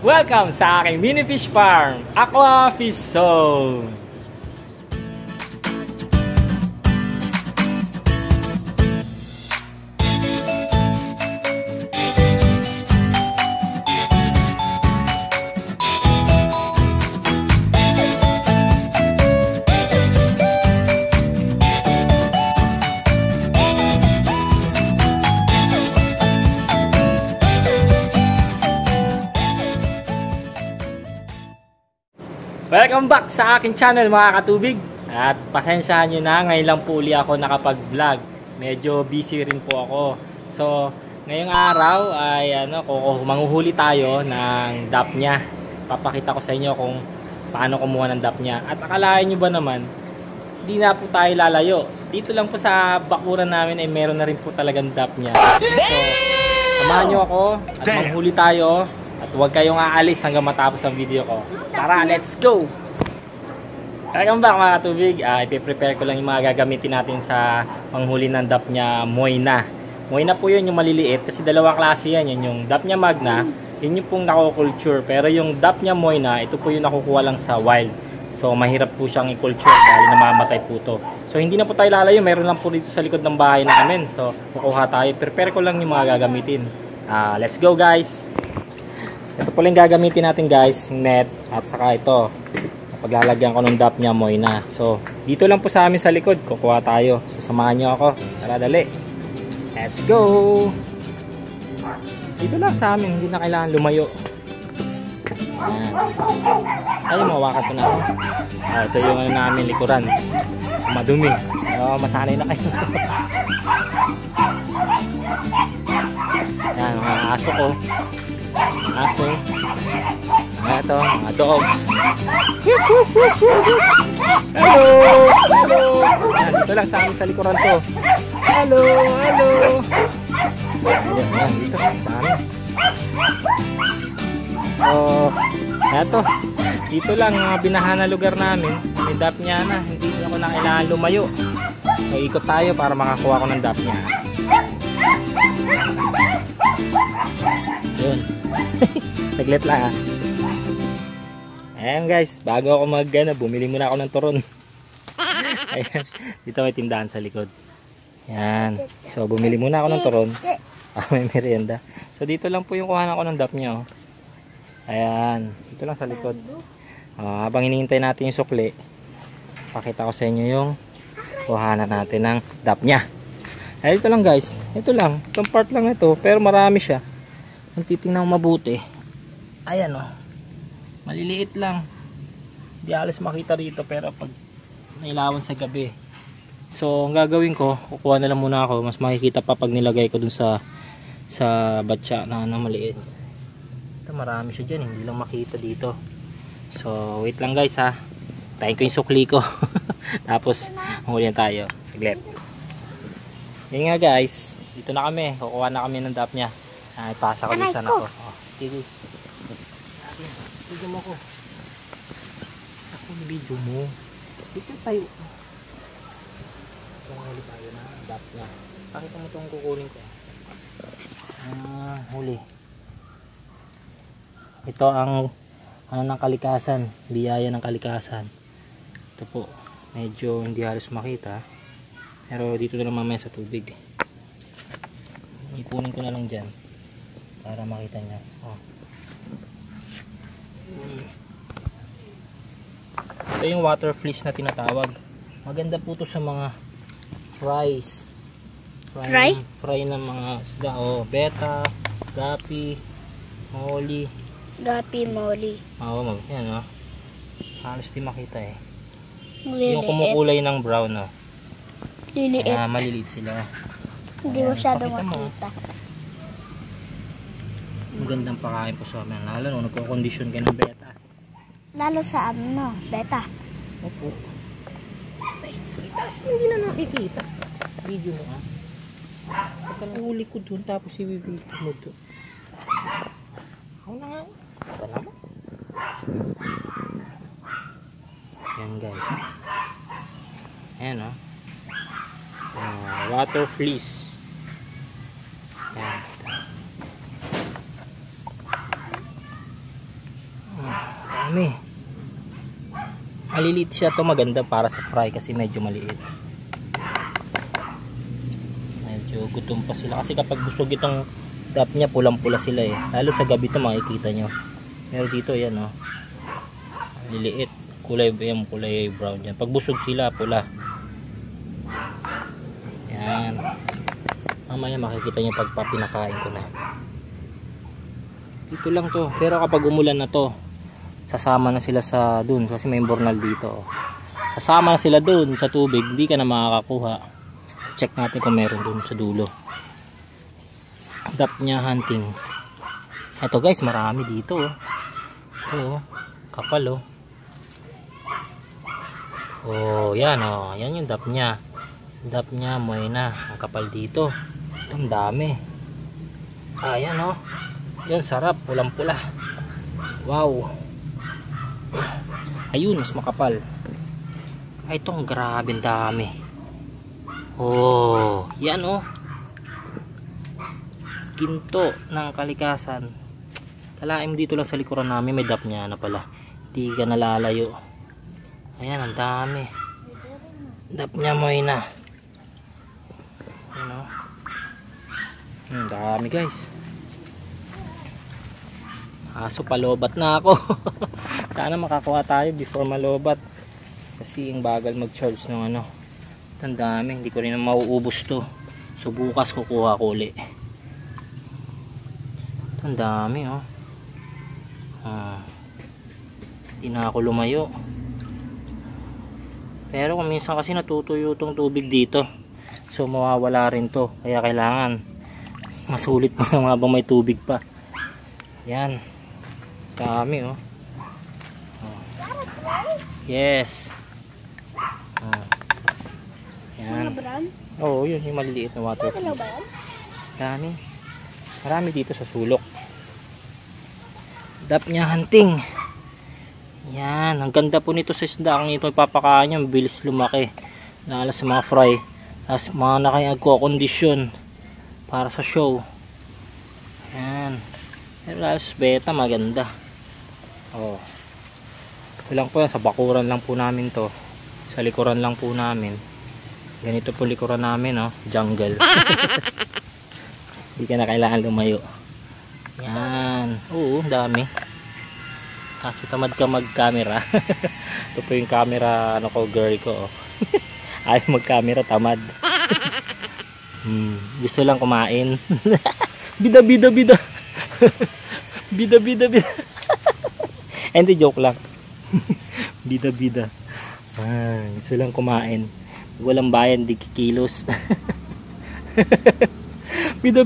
Welcome sa aking mini fish farm, Aqua Fish Zone. Welcome back sa aking channel mga katubig. At pasensyahan nyo na, ngayon lang po uli ako nakapag-vlog. Medyo busy rin po ako. So, ngayong araw ay manghuhuli tayo ng dapnya. Papakita ko sa inyo kung paano kumuha ng dapnya. At akalain nyo ba naman, hindi na po tayo lalayo. Dito lang po sa bakuran namin ay meron na rin po talagang dapnya. So, samahan nyo ako at manghuli tayo. At huwag kayong aalis hanggang matapos ang video ko. Tara, let's go! Welcome back mga katubig. Ipiprepare ko lang yung mga gagamitin natin sa panghuli ng dapnya Moyna. Moyna po yun yung maliliit kasi dalawang klase yan. Yun yung dapnya magna, yun yung pong nakukulture. Pero yung dapnya Moyna, ito po yung nakukuha lang sa wild. So mahirap po siyang i-culture dahil namamatay po to. So hindi na po tayo lalayo. Meron lang po dito sa likod ng bahay namin. So kukuha tayo. Prepare ko lang yung mga gagamitin. Let's go guys! Ito po lang gagamitin natin guys, yung net at saka ito. Paglalagyan ko ng dapnya Moyna. So, dito lang po sa amin sa likod, kukuha tayo. So, samahan nyo ako. Tara, dali. Let's go! Dito lang sa amin, hindi na kailangan lumayo. Ayan. Ay, mawakan ko na ako. Ito yung namin likuran. Madumi. Masanay na kayo. Ayan, mga aso ko. Aso. Ito, mga dogs. Hello! Hello! Ayan, dito lang sa amin sa likuran to. Hello! Hello! Ayan, dito. Dami. So, eto. Dito lang, binahan na lugar namin. May dapnya na. Hindi ako na kailangan lumayo. So, ikot tayo para makakuha ko ng dapnya. Yun. Saglit lang Ayan guys, bago ako bumili muna ako ng turon. Ayan, dito may tindahan sa likod. Ayan. So bumili muna ako ng turon. May merienda. So dito lang po yung kuhanan ko ng dapnya. Ayan, dito lang sa likod. Habang hinihintay natin yung sukli, pakita ko sa inyo yung kuhanan natin ng dapnya. Ayan, ito lang guys. Ito lang, itong part lang ito, pero marami siya. Kung titingnan mo mabuti, ayan maliliit lang, hindi alas makita rito, pero pag nailawan sa gabi. So ang gagawin ko, kukuha na lang muna ako, mas makikita pa pag nilagay ko dun sa batya na maliit. Ito marami siya dyan, hindi lang makita dito. So wait lang guys ha, tayin ko yung sukli ko. Tapos huli tayo, saglit. Yan nga guys, dito na kami, kukuha na kami ng dapnya. Pasa ko din sana ko. Sige. Video mo ko. Ako video mo. Dito tayo. Huli tayo na dapnya. Pakita mo itong kukunin ko. Huli. Ito ang ng kalikasan. Biyaya ng kalikasan. Ito po. Medyo hindi halos makita. Pero dito na lang mamaya sa tubig. Ipunin ko na lang dyan para makita niya. Ito yung water fleece na tinatawag. Maganda po ito sa mga fries. Fry ng mga isda. Beta, gapi, molly. Gapi, molly. Yan halos di makita Yung kumukulay ng brown Liliit. Maliliit sila. Hindi masyado makita. Magandang pakain po sa amin. Lalo nagko-condition kayo ng beta. Lalo sa beta. Opo. Itaas mo, hindi na nakikita. Video mo Pagka nahuli ko dun, tapos i-video mo dun. Ako na nga. Wala mo. Yan guys. Ayan water fleece. Ayan. Dami. Maliliit siya to, maganda para sa fry kasi medyo maliit. Medyo gutom pa sila kasi kapag busog itong dap niya, pulang-pula sila eh. Lalo sa gabi to makikita nyo. Pero dito yan oh. Liliit. Kulay brown yan. Pag busog sila, pula. Yan. Mamaya makikita nyo pag pinakain ko na. Dito lang to. Pero kapag umulan na to, sasama na sila sa dun kasi may bornal dito. Sasama na sila dun sa tubig, hindi ka na makakakuha. Check natin kung meron dun sa dulo. Dap niya hunting. Ito guys, marami dito oh. Ito oh, kapal oh. Oh, yan oh, yan yung dap niya. Dap niya, moyna, ang kapal dito. Ito, ang dami. Ayan oh. Yan, sarap, pulang-pula. Wow. Ayun, mas makapal. Ay, itong grabe dami. Oh, yan oh. Ginto ng kalikasan. Kalaim dito lang sa likuran namin, may dap niya na pala. Hindi ka nalalayo. Ayan, ang dami. Dap niya mo na. Ayan oh. Ang dami guys. Aso, palobat na ako. Sana makakuha tayo before malobat. Kasi ang bagal mag-charge ng ano. Ang dami, hindi ko rin mauubos to. So bukas kukuha ko uli. Ang dami oh. Hindi na ako lumayo. Pero kung minsan kasi natutuyo tong tubig dito. So mawawala rin to. Kaya kailangan masulit pa nga habang may tubig pa. Yan. Dami oh. Yes. Yan. Oo, yun yung maliliit na water fish. Dami. Marami dito sa sulok. Dap niya hunting. Yan, ang ganda po nito sa isda. Kung ito ipapakain niya, mabilis lumaki. Lalo sa mga fry. Tapos mga nakayagko-kondisyon para sa show. Yan. Pero lalo sa beta, maganda. Oh. Ito lang po yan, sa bakuran lang po namin to. Sa likuran lang po namin. Ganito po likuran namin, oh. Jungle. Hindi ka na kailangan lumayo. Yan. Oo, dami. Kaso tamad ka mag-camera. Ito po yung camera ano ko, girl ko. Oh. Ayaw mag-camera, tamad. Gusto lang kumain. Bida. Bida. Hindi, joke lang. Bida. Gusto lang kumain. Walang bayan, di kikilos. Bida.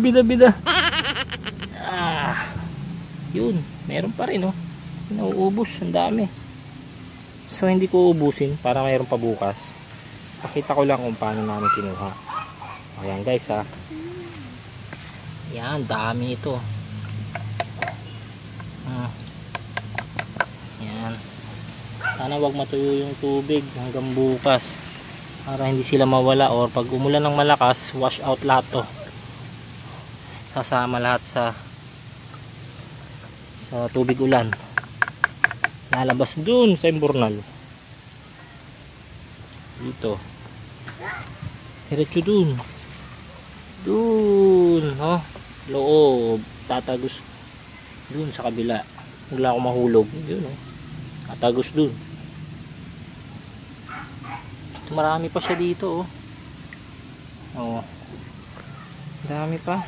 Yun, meron pa rin oh. Nauubos, ang dami. So hindi ko ubusin para mayroon pa bukas. Pakita ko lang kung paano namin kinuha. Ayan guys ha. Yan, dami ito. Yan. Sana wag matuyo yung tubig hanggang bukas. Para hindi sila mawala, or pag umulan ng malakas, wash out lahat to. Sasama lahat sa tubig ulan. Lalabas dun sa imbornal. Dito. Diretso dun. Oh. Loob. Tatagos dun sa kabila. Wala akong mahulog. Yun oh. Tatagos dun. Marami pa siya dito oh. Oh. Dami pa.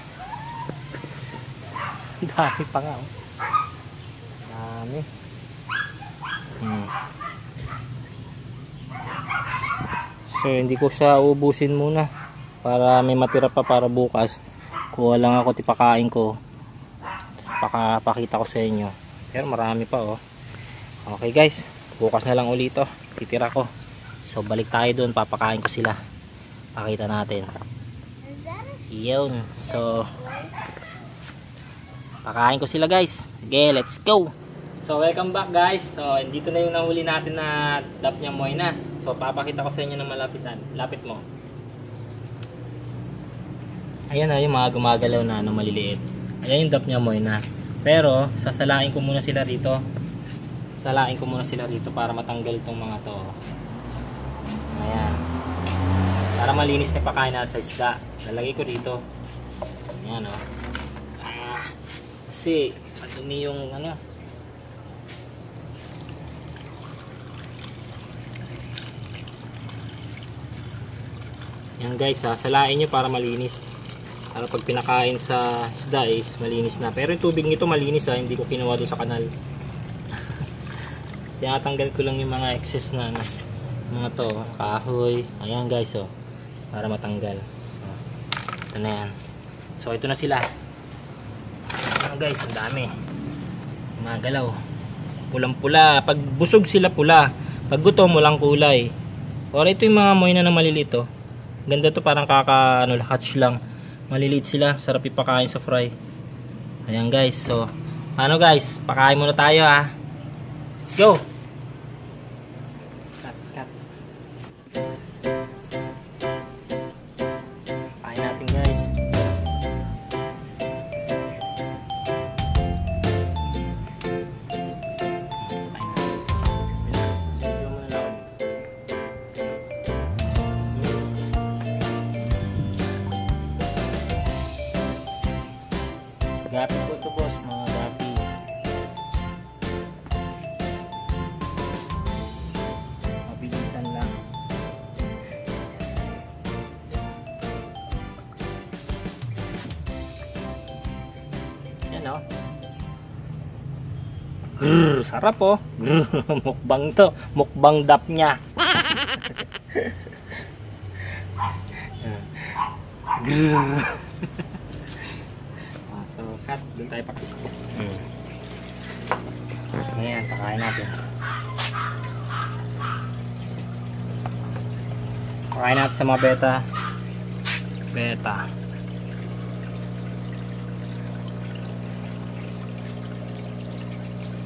Dami pa nga oh. Dami. So hindi ko siya ubusin muna para may matira pa para bukas. Kuha lang ako, tipakain ko. Pakita ko sa inyo. Pero marami pa oh. Okay guys, bukas na lang ulit to. Titira ko. So balik tayo doon, papakain ko sila. Pakita natin. Yun. So pakain ko sila guys. Sige, let's go. So welcome back guys. So dito na yung nahuli natin na dap niya moyna. So papakita ko sa inyo ng malapitan. Lapit mo. Ayan na yung mga gumagalaw na ano, maliliit. Ayan yung dap niya moyna. Pero sasalain ko muna sila rito Salain ko muna sila rito para matanggal itong mga to. Ayan. Para malinis na pakain natin sa isda. Lalagay ko dito. Ayan o. Kasi madumi yung ano. Ayan guys, salain nyo para malinis. Para pag pinakain sa isda is malinis na. Pero yung tubig nito malinis hindi ko kinuha doon sa kanal. Tinatanggal ko lang yung mga excess na mga to, kahoy. Ayan guys, para matanggal. Ito na yan. So ito na sila. Ayan guys, ang dami. Mga galaw. Pulang-pula. Pag busog sila pula. Pag gutom, walang kulay. Or ito yung mga moy na maliliit. Ganda to, parang hatch lang. Maliliit sila. Sarap ipakain sa fry. Ayan guys. So, ano guys? Pakain muna tayo Let's go! Cut. Pakain natin guys. Gapi po ito boss, mga gapi. Mabilisan lang. Yan Grrr, sarap Grrr, mukbang to. Mukbang dap niya. Grrr. So, cut. Doon tayo pakita. Ayan, pakain natin. Pakain natin sa mga beta.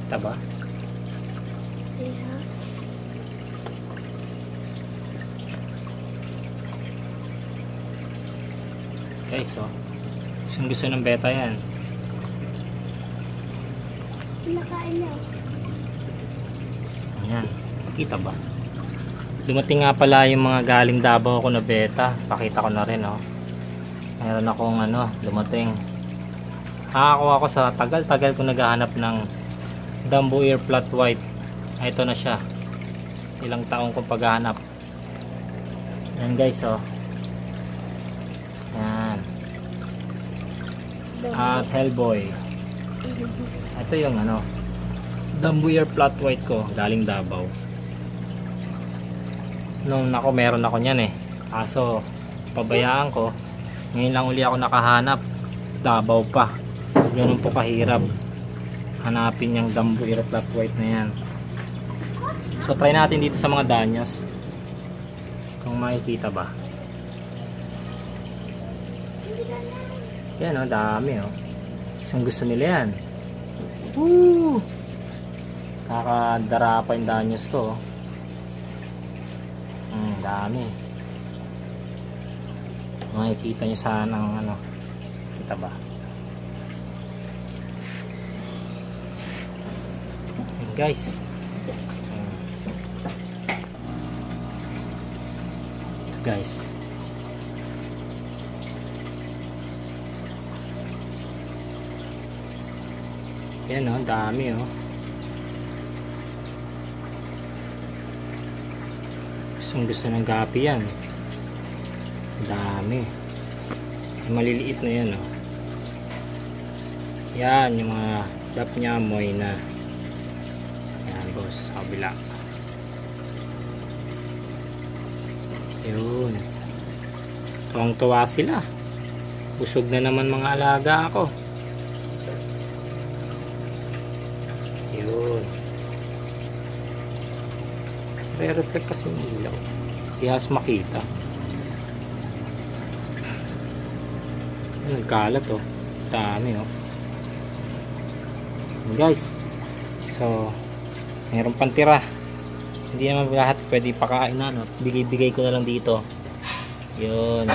Ito ba? Yeah. Okay, so gusto ng beta yan. Pinakain niya. Ayan. Kita ba? Dumating nga pala yung mga galing Davao ko na beta. Pakita ko na rin Meron akong dumating. Nakakuha ko sa tagal ko naghahanap ng Dumbo Ear Flat White. Ito na siya. Silang taong kong paghahanap. Ayan guys Ayan. At Hellboy. Ito yung Dumbo Ear Flat White ko, galing Davao. Meron ako niyan Kaso pabayaan ko. Ngayon lang uli ako nakahanap. Davao pa. Ganun po kahirap hanapin yung Dumbo Ear Flat White na yan. So try natin dito sa mga danyos. Kung makikita ba. Yan dami Isang gusto nila yan. Woo! Kakadara pa yung danyos ko dami. Makikita nyo saan ang kita ba. Yan guys. Guys. Yan dami gusto ng gapi yan. Dami. Maliliit na yan Yan yung mga dap niya moy na. Yan boss, kabila. Yun. Tuwang-tuwa sila. Busog na naman mga alaga ako. Yun. Re-reflect kasi yung ilaw. Di has makita. Nagkalat dami guys. So mayroon pang tira. Hindi naman lahat pwede pakain bigay-bigay ko na lang dito. Yun.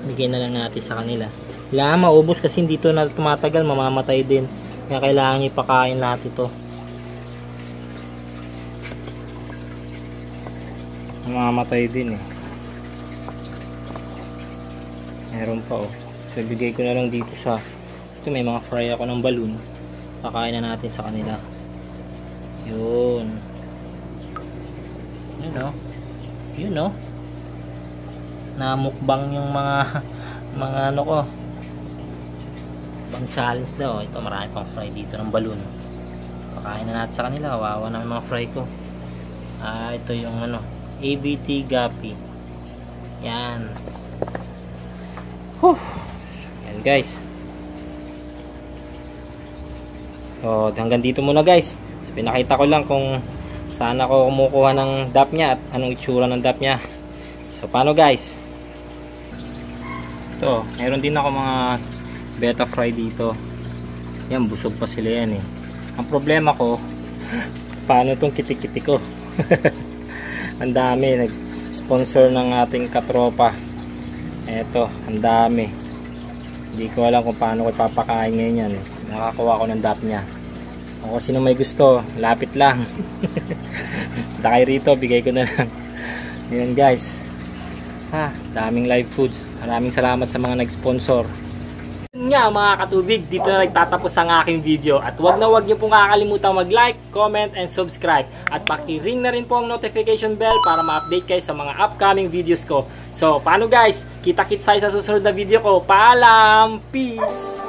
Bigay na lang natin sa kanila. Kailangan maubos kasi dito na tumatagal, mamamatay din. Kaya kailangan ipakain lahat ito. Mamamatay din eh. Meron pa oh. So bigay ko na lang dito sa ito, may mga fry ako ng balloon. Pakain na natin sa kanila. Yun. Yun oh. Yun oh. Namukbang yung mga ano ko. Bang challenge daw. Ito marami pang fry dito ng balloon. Pakain na natin sa kanila. Kawawa na yung mga fry ko. Ito yung ano, ABT Gapi. Yan. Whew. Yan guys. So hanggang dito muna guys. So, pinakita ko lang kung saan ako kumukuha ng dap niya at anong itsura ng dap niya. So paano guys? Ito, meron din ako mga betta fry dito. Yan, busog pa sila yan eh. Ang problema ko, paano itong kitikiti ko? Ang dami, nag-sponsor ng ating katropa. Eto, ang dami. Hindi ko alam kung paano ko ipapakain ngayon yan eh. Nakakuha ko ng dap niya. Kung sino may gusto, lapit lang. Punta kayo rito, bigay ko na lang. Yan guys. Daming live foods. Maraming salamat sa mga nag-sponsor. Nga mga katubig, dito na nagtatapos ang aking video. At wag niyo pong kakalimutan mag-like, comment, and subscribe. At paki-ring na rin po ang notification bell para ma-update kayo sa mga upcoming videos ko. So, paano guys? Kita-kits tayo sa susunod na video ko. Paalam! Peace!